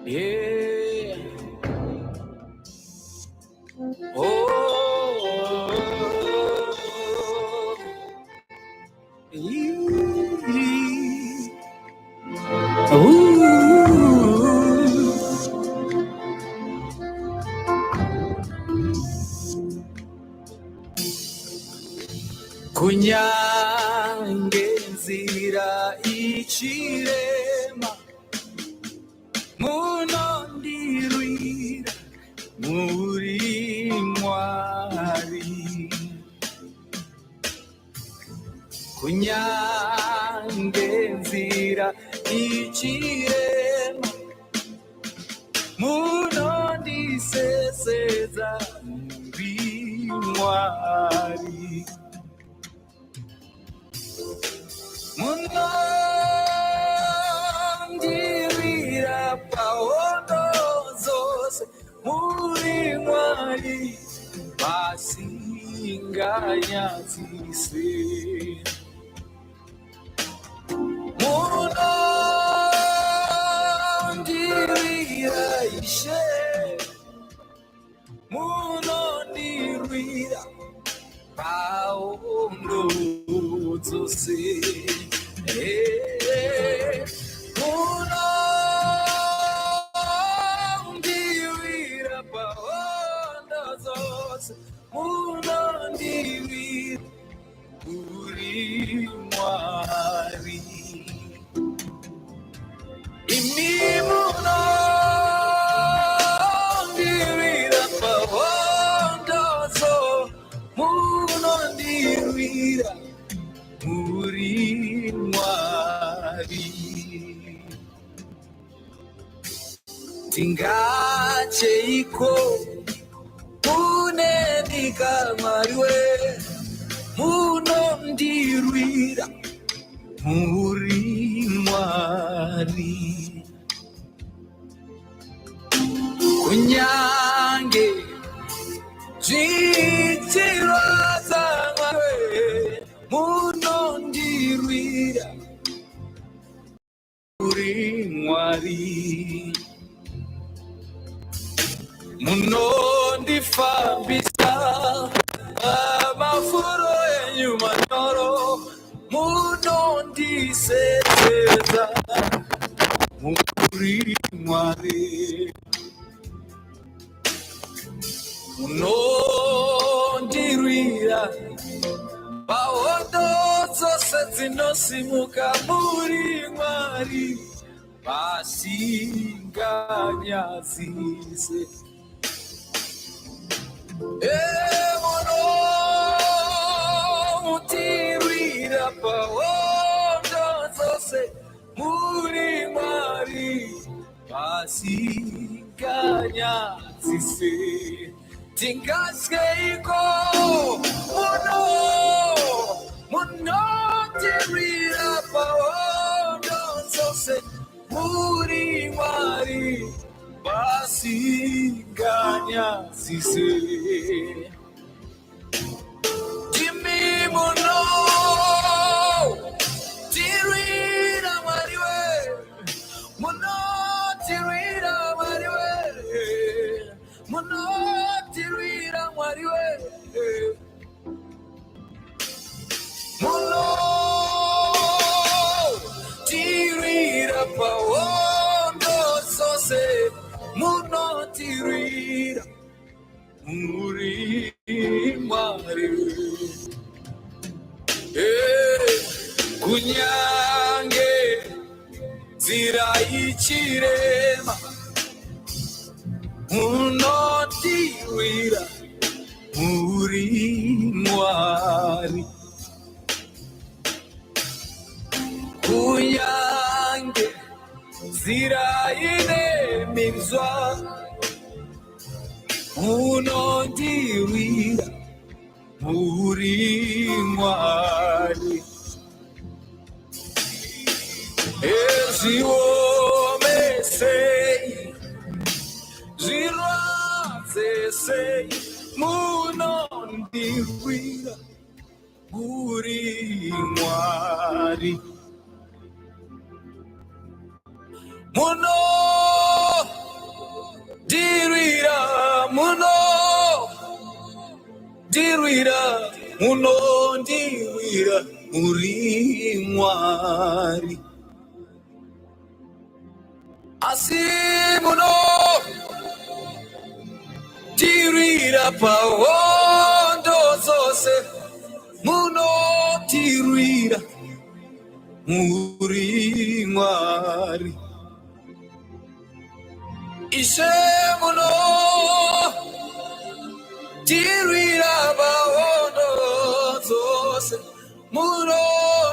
Yeah. Oh. Kunyange nzira ichirema munondirwira muri Mwari. Kunyange nzira ichirema munondiseseza muri Mwari. Munondirwira paondo zose muri Mwari, basinganyazise. Munondirwira ishe, munondirwira paondo zose. Munondirwira paondo zose, munondirwira uri Mwari. Imi munondirwira paondo zose, munondirwira uri Mwari. Tingache iko unendika Mwariwe, munondirwira muri Mwari. Kunyange zvichirwadza Mwariwe, munondirwira muri Mwari. Munondifambisa amafuro enyu manyoro, munondiseteza muri Mwari. Munondirwira paondo zose dzinosimuka muri Mwari, basinganyazise. Munondirwira paondo zose muri Mwari, basinganyazise. Tingaske iko munondirwira paondo zose muri Mwari, basinganyazise. Jimmy munondirwira Mwariwe, munondirwira Mwariwe, munondirwira Mwariwe, munondirwira paondo zose, munondirwira muri Mwari. Kunyange nzira ichirema munondirwira muri Mwari. Kunyange nzira inemizwa munondirwira muri Mwari. Eziomesei zirwadzesei munondirwira muri Mwari. ndirwira muno ndirwira muri mwari asi muno ndirwira pawondo zose muno ndirwira muri mwari ishe muno ndirwira pawondo zose muno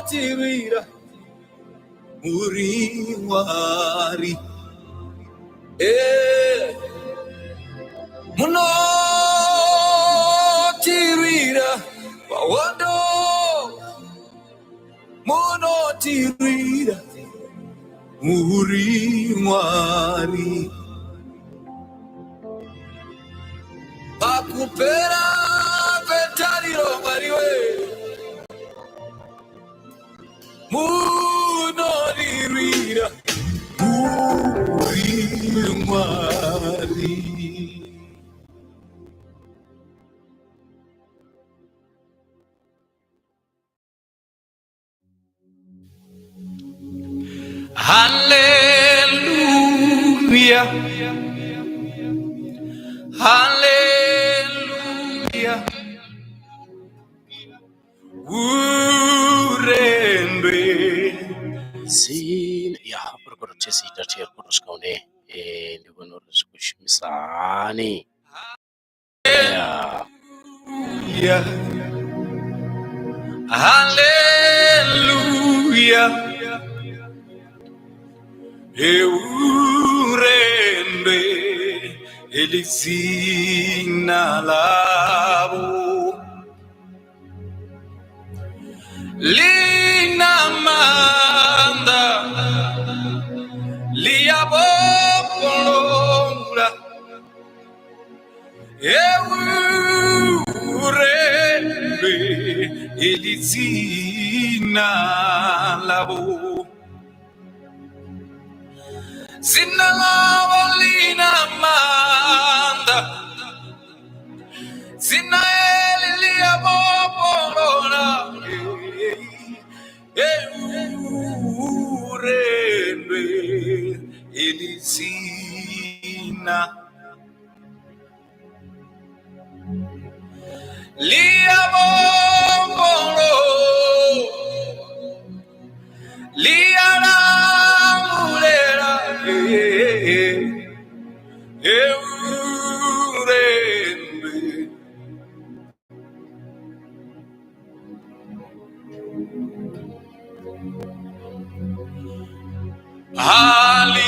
ndirwira muri mwari muno ndirwira pawondo muno ndirwira muri mwari akupera vetariro mwariwe muno ndirwira muri mwari. Hallelujah, hallelujah, urembe zin ya berkorot sesi tertiar kurus kau ne di benur sukush misani ya hallelujah urembe elizina labo lina manda liabopolora urembe elizina labo Zina lavo lina manda Zina elia bopolona urembe elizina lia bopolo lia la mulera urembe ali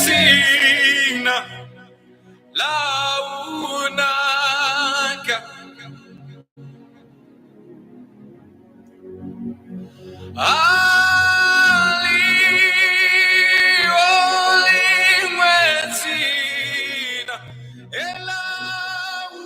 olimwetsina launaka ali olimwetsina elaunaka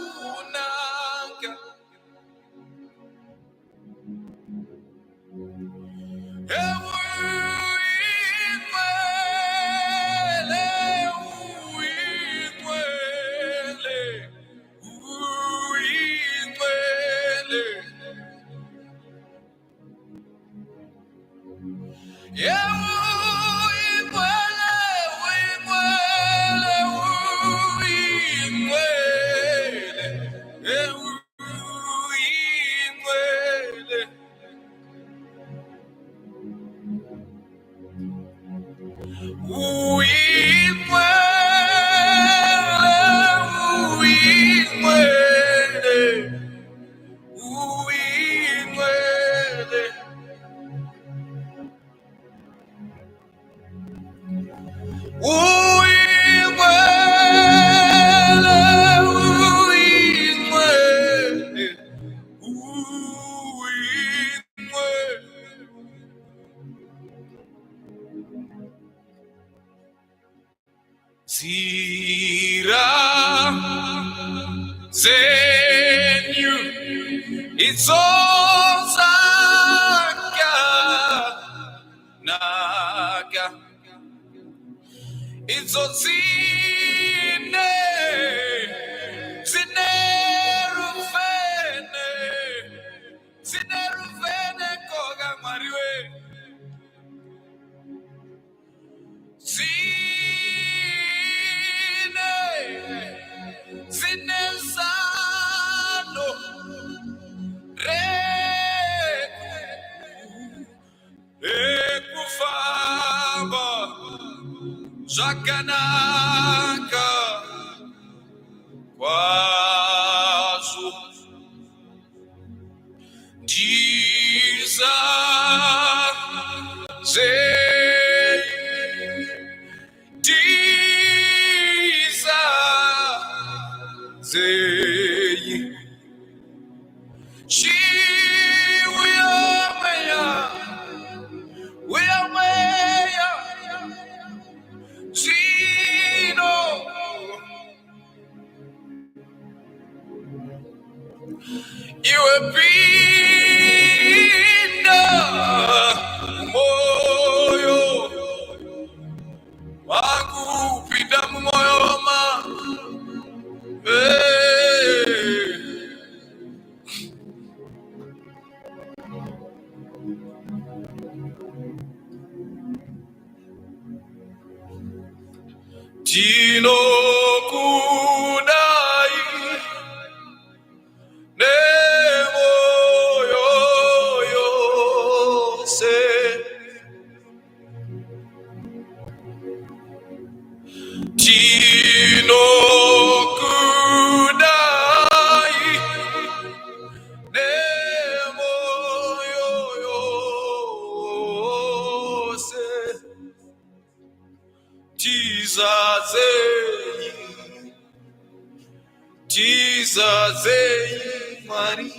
Sira Zenyu Itzosaka Naga Itzosine zinezano ekufamba zvakanaka kwazvo iwepinda moyo wakupinda mumoyo wama tinokudai nemoyo yose tinokudai nemoyo yose tizazei Mwari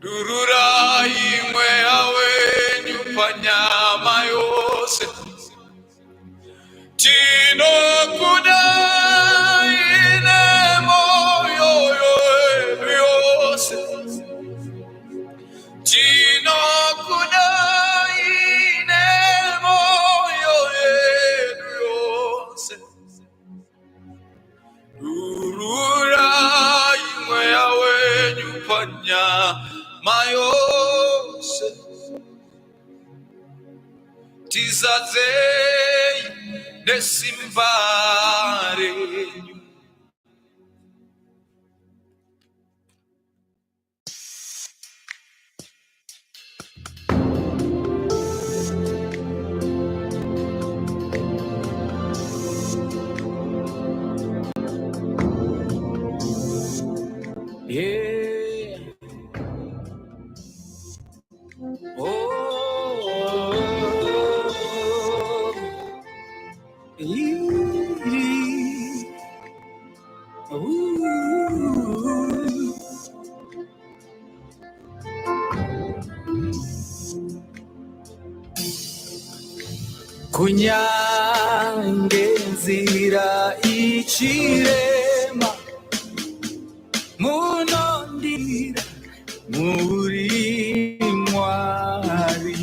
dururai mweya wenyu panyama yose tinokudai nemoyo yose tinokudai nemoyo yose dururai mweya wenyu panyama yose tizazei nesimba renyu. Yeah. Kunyange nzira ichirema munondira muri Mwari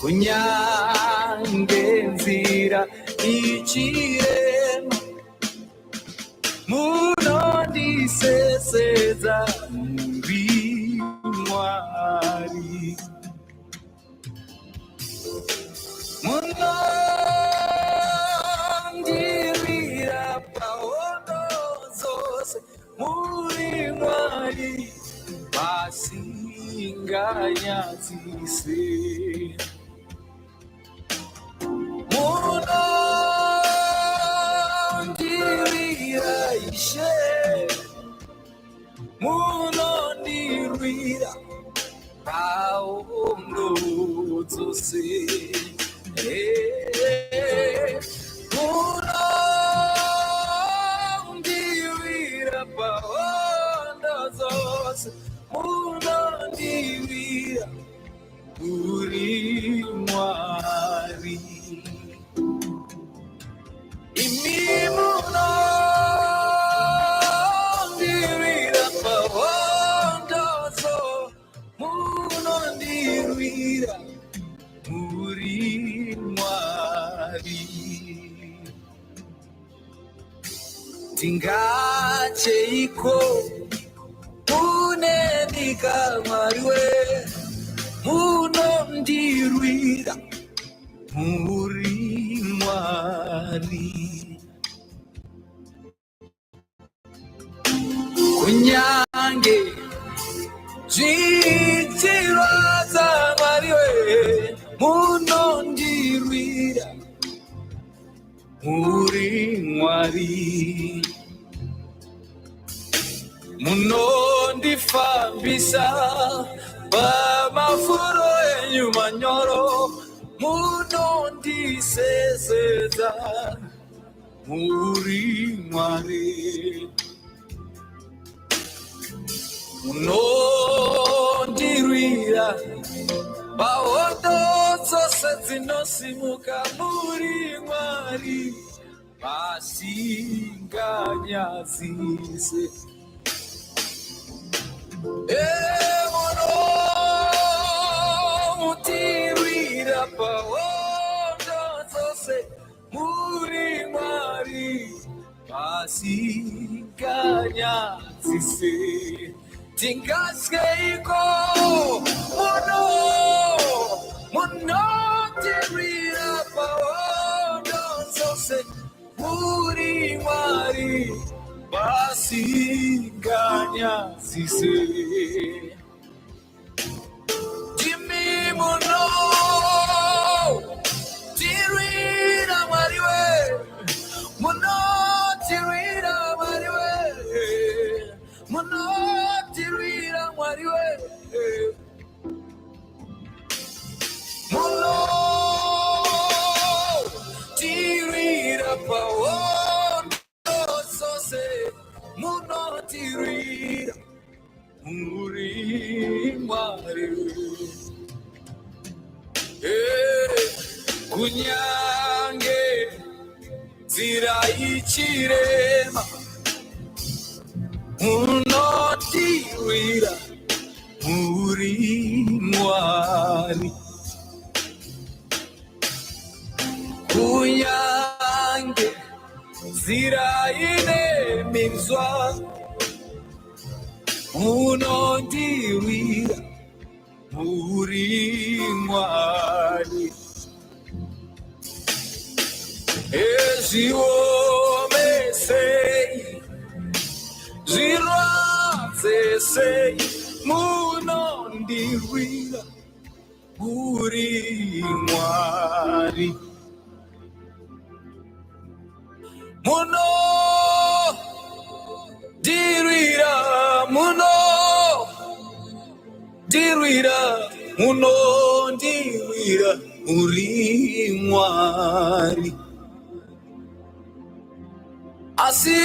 kunyange nzira ichirema munondiseseza muri Mwari munondirira paondo zose muri Mwari pasinganyadzise munondirira Ishe munondirira paondo zose munondirira paondo zose munondirira muri Mwari imi munondirira paondo zose munondirira muri Mwari tingacheiko kunendika Mwari we munondirwira muri mwari kunyange zvichirwadza mwari we munondirwira muri mwari munondifambisa pamafuro enyu manyoro munondisezedza muri mwari munondirwira pahondo dzose dzinosimuka muri mwari pasinganyadzise munomutirwira pahondo dzose muri mwari pasinganyadzise tingaskeiko munotirwira pahondo dzose muri mwari pasinganyadzise timi munotirwira mwari we munotirwira mwari we munotirwira mwari we munotirwira pahondo dzose munotirwira muri mwari kunyange nzira ichirema munotirwira muri mwari kunyange nzira inemizwa munondirwira muri mwari ezviomesei zvirwadzesei munondirwira muri mwari munondirwira munondirwira muri mwari asi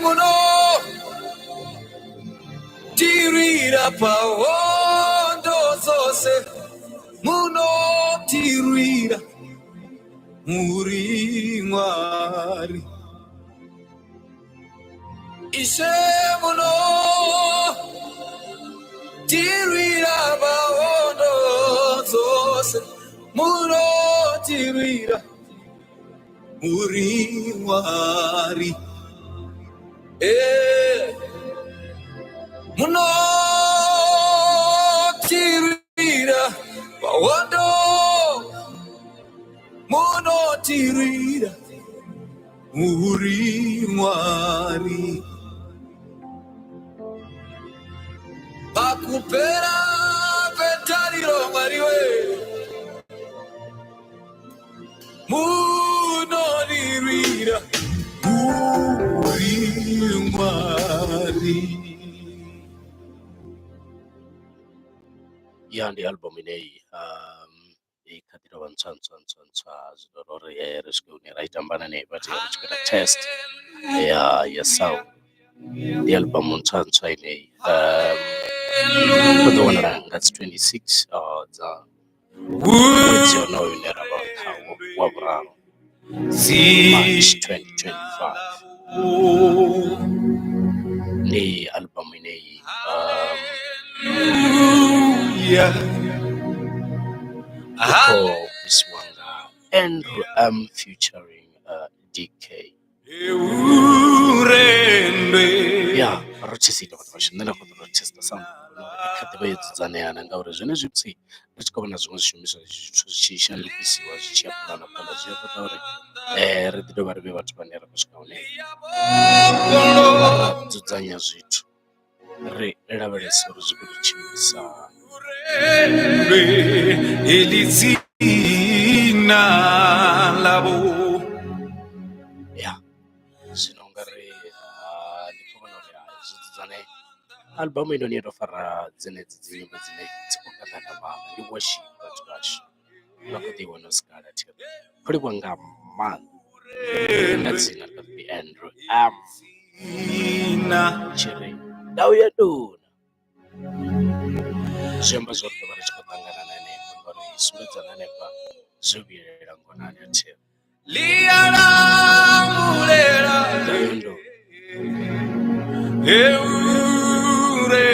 munondirwira pahondo dzose munotirwira muri mwari ishe munotirwira pahondo dzose munotirwira muri mwari munotirwira pahondo munotirwira muri mwari pakupera kwetariro mwari we munondirwira muri mwari. Yandi album ineyi ikadira vantsvantsva zvidorori rezvikiuni raitambana nei but richikuita test ya sound yealbum ntsvantsva ineyi kutoonera ngats 26 mwedzi unoyonera wavuraro March 2025 ni album ineyi this one Andrew M featuring DK. Yeah, rochesita kuti vashandana kuti rochester some vhona uri i kha ḓi vha yo dzudzanyana ngauri zwenezwi musi ri tshi khou vhona zwiṅwe zwishumiswa zwithu zwi tshi shandukisiwa zwi tshi ya phanḓa na phanḓa zwi a ṱoḓa uri ri ḓi dovha ri vhe vhathu vhane ra khou swika hune ra dzudzanya zwithu ri lavhelesa uri zwi khou tou tshimbilisa elitsina lavo ya zwino ungari ndi khou vhona uri zwi dzudzane albamu inoni yo tou fara dzenedzi dzi nyimbo dzine dzi khou ṱangana vhaṅwe ndi worship vhathu vhashu vha khou ḓi wana sikala thiri khou livhuwa nga maanḓa nga dzina ḽa the Andrew tshiri ndau ya nduna zwi amba zwo ri ḓo vha ri tshi khou ṱangana na henefho ngauri sumbedza na hanefha zwo vhuyelela ngonani ya thiri lialamulela ndau ya nduna eure